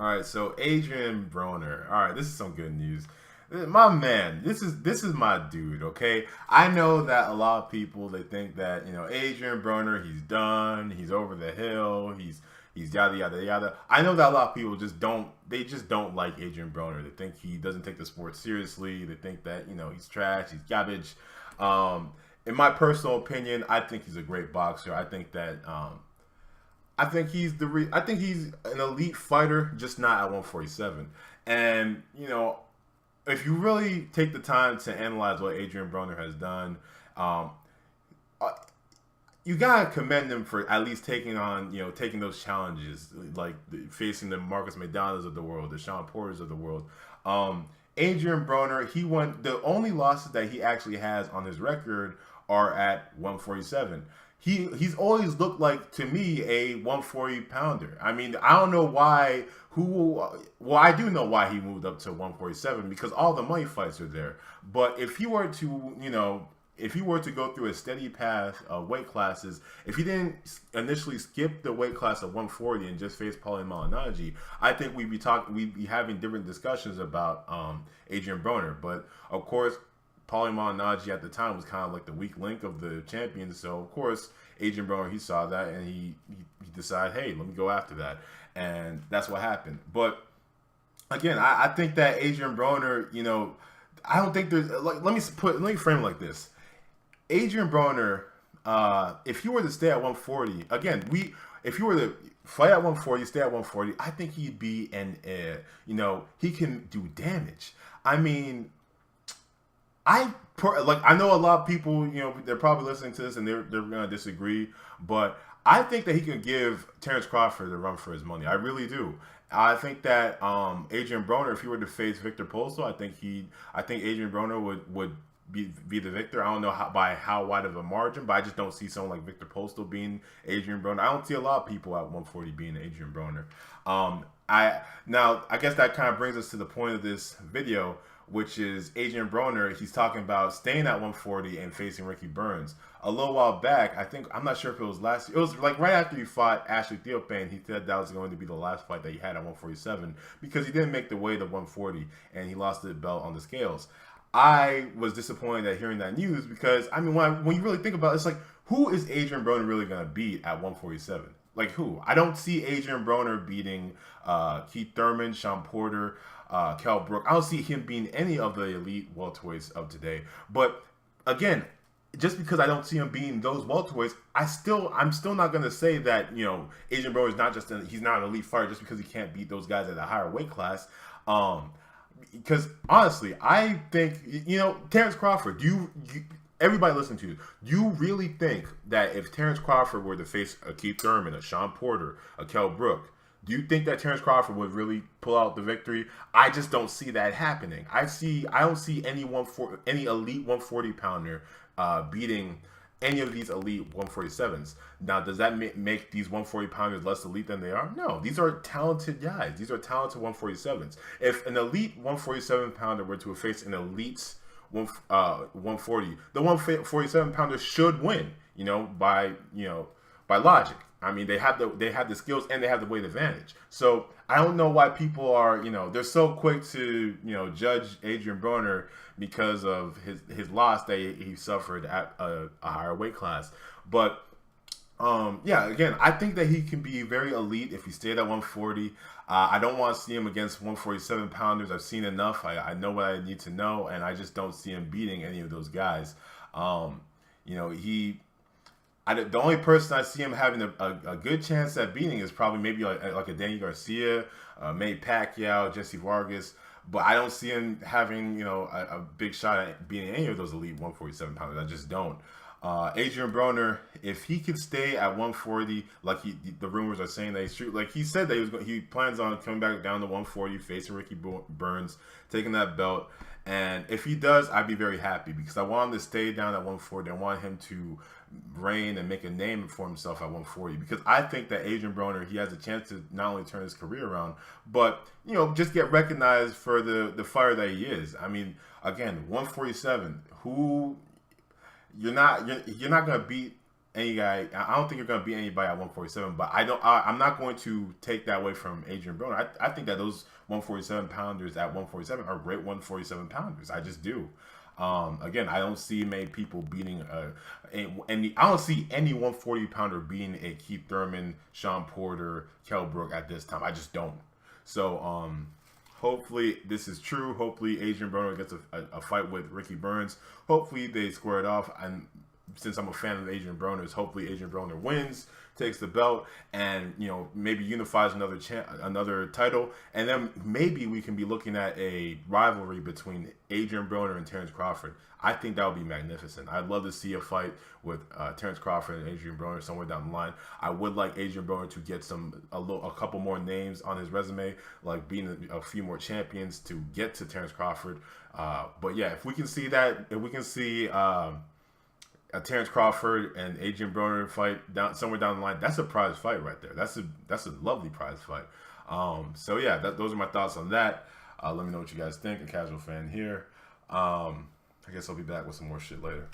All right, so Adrien Broner. All right, this is some good news. My man, this is my dude. Okay, I know that a lot of people they think that Adrien Broner, he's done, he's over the hill, he's yada yada yada. I know that a lot of people just don't like Adrien Broner. They think he doesn't take the sport seriously. They think that he's trash, he's garbage. In my personal opinion, I think he's a great boxer. I think that I think he's an elite fighter, just not at 147. And if you really take the time to analyze what Adrien Broner has done, um, uh, you gotta commend him for at least taking those challenges, like facing the Marcus McDonald's of the world, the Sean Porters of the world. Adrien Broner, he won. The only losses that he actually has on his record are at 147. He's always looked like, to me, a 140 pounder. I mean, I don't know why. Well, I do know why he moved up to 147 because all the money fights are there. But if he were to, if he were to go through a steady path of weight classes, if he didn't initially skip the weight class of 140 and just face Paulie Malignaggi, I think we'd be having different discussions about Adrien Broner. But of course, Paulie Malignaggi at the time was kind of like the weak link of the champions. So of course, Adrien Broner, he saw that and he decided, hey, let me go after that, and that's what happened. But again, I think that Adrien Broner, I don't think there's like let me frame it like this. Adrien Broner, if you were to stay at 140, again, if you were to fight at 140, stay at 140, I think he'd be he can do damage. I mean, I know a lot of people, they're probably listening to this and they're gonna disagree, but I think that he can give Terrence Crawford a run for his money. I really do. I think that Adrien Broner, if he were to face Victor Postol, I think Adrien Broner would be the victor. I don't know by how wide of a margin, but I just don't see someone like Victor Postol being Adrien Broner. I don't see a lot of people at 140 being Adrien Broner. I guess that kind of brings us to the point of this video, which is Adrien Broner. He's talking about staying at 140 and facing Ricky Burns. A little while back, I'm not sure if it was last year. It was like right after he fought Ashley Theophane. He said that was going to be the last fight that he had at 147 because he didn't make the weight of 140 and he lost the belt on the scales. I was disappointed at hearing that news because, I mean, when you really think about it, it's like, who is Adrien Broner really going to beat at 147? Like, who? I don't see Adrien Broner beating Keith Thurman, Sean Porter, Kell Brook. I don't see him beating any of the elite welterweights of today. But again, just because I don't see him beating those welterweights, I'm still not going to say that Adrien Broner is not he's not an elite fighter just because he can't beat those guys at a higher weight class. Because honestly, I think Terrence Crawford. Everybody listen to you. Do you really think that if Terrence Crawford were to face a Keith Thurman, a Sean Porter, a Kell Brook, do you think that Terrence Crawford would really pull out the victory? I just don't see that happening. I don't see any elite 140 pounder beating any of these elite 147s. Now, does that make these 140 pounders less elite than they are? No, these are talented guys. These are talented 147s. If an elite 147 pounder were to face an elite 140, the 147 pounder should win. By logic. I mean, they have the skills and they have the weight advantage. So I don't know why people are, they're so quick to, judge Adrien Broner because of his loss that he suffered at a higher weight class. But again, I think that he can be very elite if he stayed at 140. I don't want to see him against 147 pounders. I've seen enough. I know what I need to know, and I just don't see him beating any of those guys. The only person I see him having a good chance at beating is probably maybe like a Danny Garcia, Manny Pacquiao, Jesse Vargas. But I don't see him having a big shot at beating any of those elite 147 pounders. I just don't. Adrien Broner, if he could stay at 140, like the rumors are saying that he's true, like he said that he plans on coming back down to 140, facing Ricky Burns, taking that belt. And if he does, I'd be very happy because I want him to stay down at 140. I want him to reign and make a name for himself at 140 because I think that Adrien Broner, he has a chance to not only turn his career around, but just get recognized for the fighter that he is. I mean, again, 147. You're not gonna beat any guy. I don't think you're gonna beat anybody at 147. But I'm not going to take that away from Adrien Broner. I think that those 147 pounders at 147 are great 147 pounders. I just do. Again, I don't see many people beating any. I don't see any 140 pounder beating a Keith Thurman, Sean Porter, Kell Brook at this time. I just don't. So hopefully this is true. Hopefully Adrien Broner gets a fight with Ricky Burns. Hopefully they square it off. And since I'm a fan of Adrien Broner's, hopefully Adrien Broner wins, takes the belt, and maybe unifies another title, and then maybe we can be looking at a rivalry between Adrien Broner and Terrence Crawford. I think that would be magnificent. I'd love to see a fight with Terrence Crawford and Adrien Broner somewhere down the line. I would like Adrien Broner to get a couple more names on his resume, like being a few more champions to get to Terrence Crawford. But yeah, if we can see that, if we can see a Terrence Crawford and Adrien Broner fight somewhere down the line, that's a prize fight right there. That's a lovely prize fight. So yeah, those are my thoughts on that. Let me know what you guys think. A casual fan here. I guess I'll be back with some more shit later.